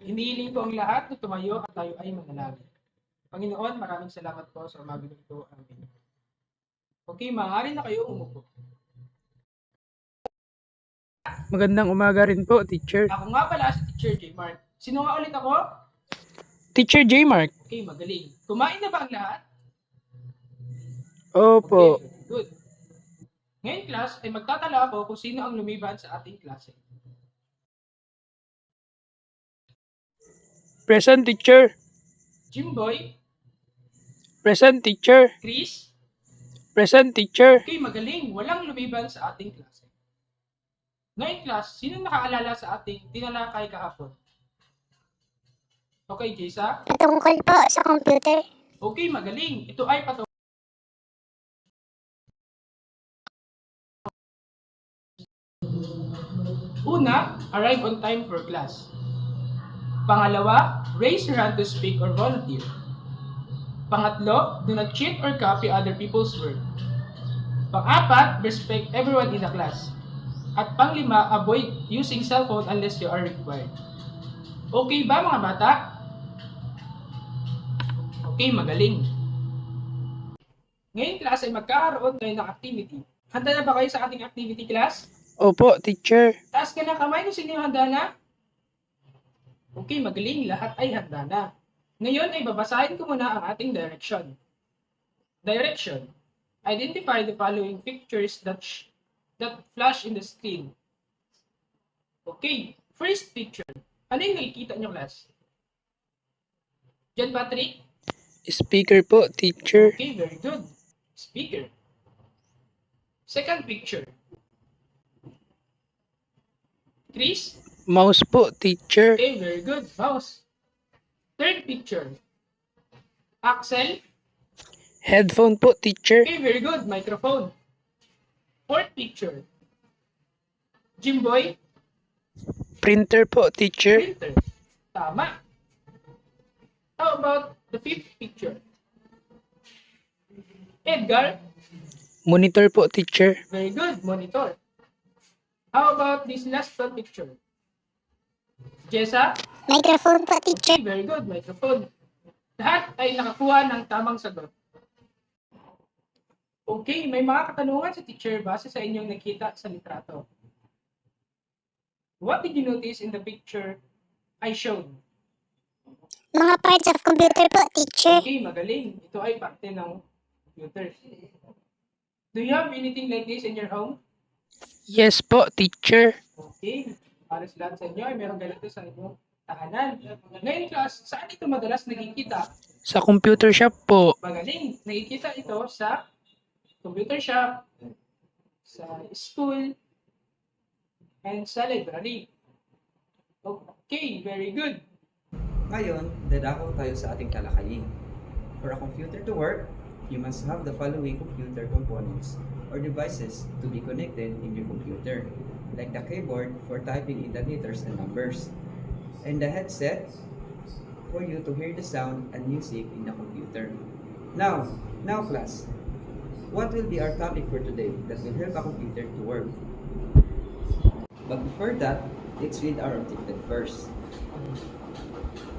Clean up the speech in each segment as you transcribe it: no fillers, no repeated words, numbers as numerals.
Hinihiling ko ang lahat na tumayo at tayo ay manalangin. Panginoon, maraming salamat po sa umagong ito. Amen. Okay, maaari na kayo umupo. Magandang umaga rin po, teacher. Ako nga pala si Teacher J. Mark. Sino nga ulit ako? Teacher J. Mark. Okay, magaling. Kumain na ba ang lahat? Opo. Okay, very good. Ngayon class ay magtatala ako kung sino ang lumiban sa ating klase. Present, teacher. Jimboy, Present, teacher. Chris, Present, teacher. okay, magaling. Walang lumiban sa ating klase. Ngayon class, sino nakaalala sa ating tinalakay kahapon? Okay, Jessa? Patungkol po sa computer. Okay, magaling. Ito ay patungkol. Una, arrive on time for class. Pangalawa, raise your hand to speak or volunteer. Pangatlo, do not cheat or copy other people's work. Pang-apat, respect everyone in the class. At panglima, avoid using cellphone unless you are required. Okay ba mga bata? Okay, magaling. Ngayon class ay magkakaroon tayo ng activity. Handa na ba kayo sa ating activity class? Opo, teacher. Taas ka ng kamay kung sino yung handa na. Okay, magaling. Lahat ay handa na. Ngayon ay babasahin ko muna ang ating direction. Direction. Identify the following pictures that flash in the screen. Okay, first picture. Ano yung nakikita nyo, class? John Patrick? Speaker po, teacher. Okay, very good. Speaker. Second picture. Chris? Mouse po, teacher. Okay, very good. Mouse. Third picture. Axel? Headphone po, teacher. Okay, very good. Microphone. Fourth picture. Jimboy? Printer po, teacher. Printer. Tama. How about the fifth picture? Edgar? Monitor po, teacher. Very good. Monitor. How about this last one picture? Jessa? Microphone po, teacher. Okay, very good. Microphone. Lahat ay nakakuha ng tamang sagot. Okay, may mga katanungan sa teacher base sa inyong nakita sa litrato. What did you notice in the picture I showed? Mga parts of computer po, teacher. Okay, magaling. Ito ay parte ng computer. Do you have anything like this in your home? Yes po, teacher. Okay. Para sa lahat sa inyo ay meron ganito sa inyong tahanan. Ngayon class, saan ito madalas nakikita? Sa computer shop po. Magaling. Nakikita ito sa computer shop, sa school, and sa library. Okay, very good. Ngayon, dadako tayo sa ating talakayin. For a computer to work, you must have the following computer components or devices to be connected in your computer, like the keyboard for typing in the letters and numbers, and the headset for you to hear the sound and music in the computer. Now class, what will be our topic for today that will help a computer to work? But before that, let's read our objective first.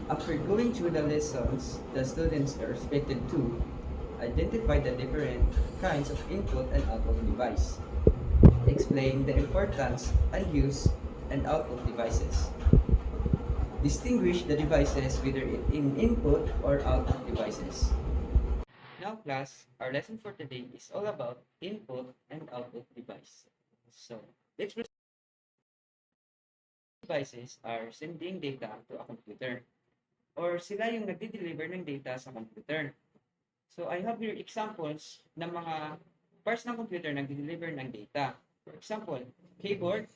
After going through the lessons, the students are expected to identify the different kinds of input and output device, explain the importance and use and output devices, distinguish the devices whether it in input or output devices. Now class, our lesson for today is all about input and output device. So, let's proceed. Devices are sending data to a computer, or sila yung nagde-deliver ng data sa computer. So I have here examples ng mga parts ng computer na nagde-deliver ng data. For example, keyboard,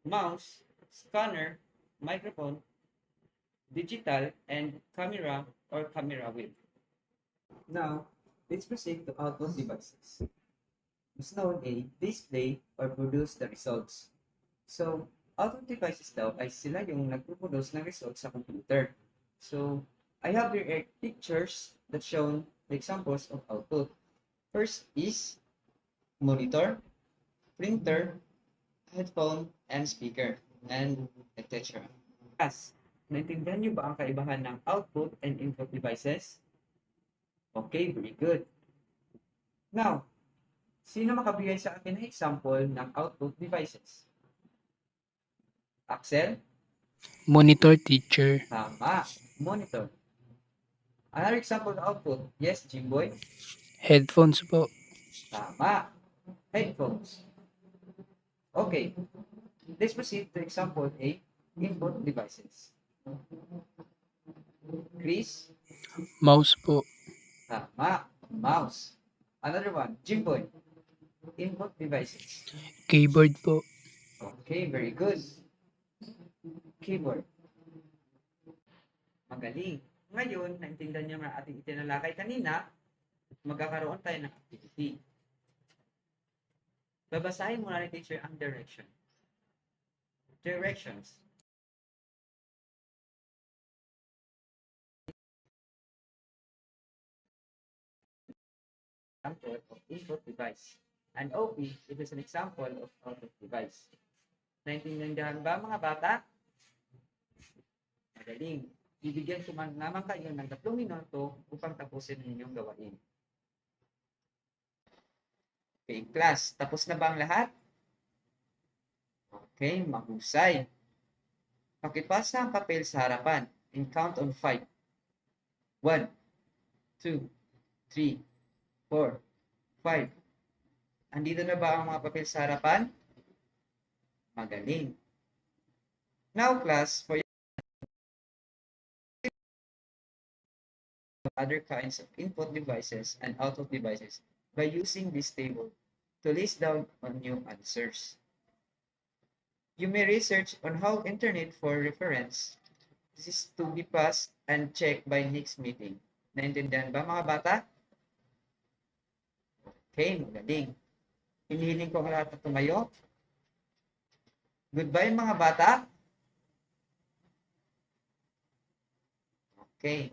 mouse, scanner, microphone, digital, and camera or camera wheel. Now, let's proceed to output devices. Mas known a display or produce the results. So, output devices daw ay sila yung nagpo-produce ng results sa computer. So, I have here pictures that show the examples of output. First is monitor, printer, headphone, and speaker, and etc. As Naintindihan niyo ba ang kaibahan ng output and input devices? Okay, very good. Now, sino makabigay sa akin ng example ng output devices? Axel? Monitor, teacher. Tama. Monitor. Another example of output. Yes, Jimboy? Headphones po. Tama. Headphones. Okay. Let's proceed to example A. Input devices. Chris? Mouse po. Tama. Mouse. Another one. Jimboy. Input devices. Keyboard po. Okay, very good. Keyboard. Magaling. Ngayon, naintindihan niyo na ating itinalakay kanina, magkakaroon tayo ng activity. Babasahin muna ni teacher ang direction. Directions. Example of input device. And OP, it is an example of output device. Naintindihan ba mga bata? Magaling. Bibigyan ko man naman kayo ng 3 minuto upang tapusin ang inyong gawain. Okay, class. Tapos na ba ang lahat? Okay, mahusay. Pakipasa ang papel sa harapan and count on 5. 1, 2, 3, 4, 5. Andito na ba ang mga papel sa harapan? Magaling. Now, class, for other kinds of input devices and output devices by using this table to list down on new answers. You may research on how internet for reference. This is to be passed and checked by next meeting. Naintindihan ba mga bata? Okay, magaling. Hinihiling ko ang lahat na tumayo. Goodbye mga bata. Okay.